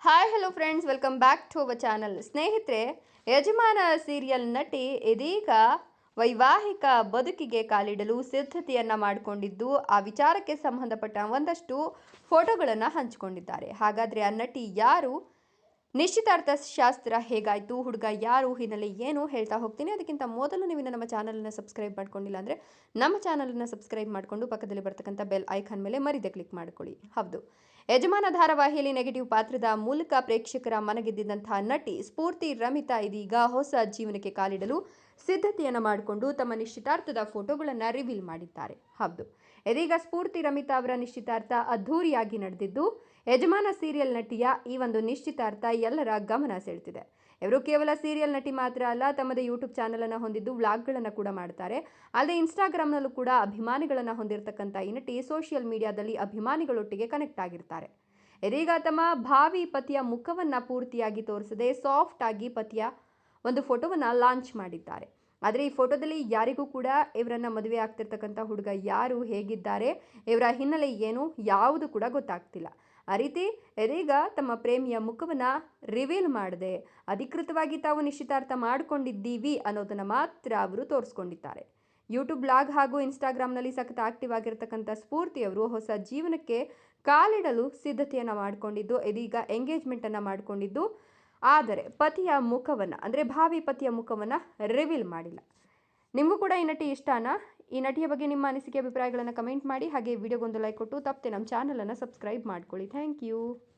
Hi hello friends, welcome back to our channel. ಸ್ನೇಹಿತರೆ, Yajamana serial ನಟಿ ಇದೀಗ ವೈವಾಹಿಕ ಬದುಕಿಗೆ ಕಾಲಿಡಲು ಸಿದ್ಧತೆಯನ್ನ ಮಾಡಿಕೊಂಡಿದ್ದು, ಆ ವಿಚಾರಕ್ಕೆ ಸಂಬಂಧಪಟ್ಟ ಒಂದಷ್ಟು ಫೋಟೋಗಳನ್ನು ಹಂಚಿಕೊಂಡಿದ್ದಾರೆ. ಹಾಗಾದ್ರೆ ಆ ನಟಿ ಯಾರು, ನಿಶ್ಚಿತಾರ್ಥ ಶಾಸ್ತ್ರ ಹೇಗಾಯಿತು, ಹುಡುಗ ಯಾರು, ಹಿನ್ನೆಲೆ ಏನು ಹೇಳ್ತಾ ಹೋಗ್ತೀನಿ. ಅದಕ್ಕಿಂತ ಮೊದಲು ನೀವು ನಮ್ಮ ಚಾನಲನ್ನು ಸಬ್ಸ್ಕ್ರೈಬ್ ಮಾಡ್ಕೊಂಡಿಲ್ಲ ಅಂದರೆ ನಮ್ಮ ಚಾನಲನ್ನು ಸಬ್ಸ್ಕ್ರೈಬ್ ಮಾಡಿಕೊಂಡು ಪಕ್ಕದಲ್ಲಿ ಬರ್ತಕ್ಕಂಥ ಬೆಲ್ ಐಕಾನ್ ಮೇಲೆ ಮರಿದೆ ಕ್ಲಿಕ್ ಮಾಡ್ಕೊಳ್ಳಿ. ಹೌದು, ಯಜಮಾನ ಧಾರಾವಾಹಿಯಲ್ಲಿ ನೆಗೆಟಿವ್ ಪಾತ್ರದ ಮೂಲಕ ಪ್ರೇಕ್ಷಕರ ಮನಗೆದ್ದಿದ್ದಂತಹ ನಟಿ ಸ್ಫೂರ್ತಿ ರಮಿತಾ ಇದೀಗ ಹೊಸ ಜೀವನಕ್ಕೆ ಕಾಲಿಡಲು ಸಿದ್ಧತೆಯನ್ನು ಮಾಡಿಕೊಂಡು ತಮ್ಮ ನಿಶ್ಚಿತಾರ್ಥದ ಫೋಟೋಗಳನ್ನು ರಿವೀಲ್ ಮಾಡಿದ್ದಾರೆ. ಹೌದು, ಇದೀಗ ಸ್ಫೂರ್ತಿ ರಮಿತಾ ಅವರ ನಿಶ್ಚಿತಾರ್ಥ ಅದ್ಧೂರಿಯಾಗಿ ನಡೆದಿದ್ದು, ಯಜಮಾನ ಸೀರಿಯಲ್ ನಟಿಯ ಈ ಒಂದು ನಿಶ್ಚಿತಾರ್ಥ ಎಲ್ಲರ ಗಮನ ಸೆಳೆದಿದೆ. ಇವರು ಕೇವಲ ಸೀರಿಯಲ್ ನಟಿ ಮಾತ್ರ ಅಲ್ಲ, ತಮ್ಮದೇ ಯೂಟ್ಯೂಬ್ ಚಾನಲ್ ಅನ್ನು ಹೊಂದಿದ್ದು ವ್ಲಾಗ್ಗಳನ್ನು ಕೂಡ ಮಾಡ್ತಾರೆ. ಅಲ್ಲದೆ ಇನ್ಸ್ಟಾಗ್ರಾಮ್ನಲ್ಲೂ ಕೂಡ ಅಭಿಮಾನಿಗಳನ್ನು ಹೊಂದಿರತಕ್ಕಂಥ ಈ ನಟಿ ಸೋಷಿಯಲ್ ಮೀಡಿಯಾದಲ್ಲಿ ಅಭಿಮಾನಿಗಳೊಟ್ಟಿಗೆ ಕನೆಕ್ಟ್ ಆಗಿರ್ತಾರೆ. ಇದೀಗ ತಮ್ಮ ಭಾವಿ ಪತಿಯ ಮುಖವನ್ನು ಪೂರ್ತಿಯಾಗಿ ತೋರಿಸದೆ ಸಾಫ್ಟ್ ಆಗಿ ಪತಿಯ ಒಂದು ಫೋಟೋವನ್ನು ಲಾಂಚ್ ಮಾಡಿದ್ದಾರೆ. ಆದರೆ ಈ ಫೋಟೋದಲ್ಲಿ ಯಾರಿಗೂ ಕೂಡ ಇವರನ್ನ ಮದುವೆ ಆಗ್ತಿರ್ತಕ್ಕಂಥ ಹುಡುಗ ಯಾರು, ಹೇಗಿದ್ದಾರೆ, ಇವರ ಹಿನ್ನೆಲೆ ಏನು, ಯಾವುದು ಕೂಡ ಗೊತ್ತಾಗ್ತಿಲ್ಲ. ಆ ರೀತಿ ಇದೀಗ ತಮ್ಮ ಪ್ರೇಮಿಯ ಮುಖವನ್ನು ರಿವೀಲ್ ಮಾಡದೆ ಅಧಿಕೃತವಾಗಿ ತಾವು ನಿಶ್ಚಿತಾರ್ಥ ಮಾಡಿಕೊಂಡಿದ್ದೀವಿ ಅನ್ನೋದನ್ನು ಮಾತ್ರ ಅವರು ತೋರಿಸ್ಕೊಂಡಿದ್ದಾರೆ. ಯೂಟ್ಯೂಬ್ ಬ್ಲಾಗ್ ಹಾಗೂ ಇನ್ಸ್ಟಾಗ್ರಾಮ್ನಲ್ಲಿ ಸಖತ್ ಆಕ್ಟಿವ್ ಆಗಿರ್ತಕ್ಕಂಥ ಸ್ಫೂರ್ತಿಯವರು ಹೊಸ ಜೀವನಕ್ಕೆ ಕಾಲಿಡಲು ಸಿದ್ಧತೆಯನ್ನು ಮಾಡಿಕೊಂಡಿದ್ದು, ಇದೀಗ ಎಂಗೇಜ್ಮೆಂಟನ್ನು ಮಾಡಿಕೊಂಡಿದ್ದು, ಆದರೆ ಪತಿಯ ಮುಖವನ್ನು ಅಂದರೆ ಭಾವಿ ಪತಿಯ ಮುಖವನ್ನು ರಿವೀಲ್ ಮಾಡಿಲ್ಲ. ನಿಮಗೂ ಕೂಡ ಈ ನಟಿ ಇಷ್ಟನಾ? ಈ ನಟಿಯ ಬಗ್ಗೆ ನಿಮ್ಮ ಅನಿಸಿಕೆ ಅಭಿಪ್ರಾಯಗಳನ್ನು ಕಮೆಂಟ್ ಮಾಡಿ. ಹಾಗೆ ವಿಡಿಯೋಗೊಂದು ಲೈಕ್ ಕೊಟ್ಟು ತಪ್ಪದೆ ನಮ್ಮ ಚಾನಲನ್ನು ಸಬ್ಸ್ಕ್ರೈಬ್ ಮಾಡ್ಕೊಳ್ಳಿ. Thank you.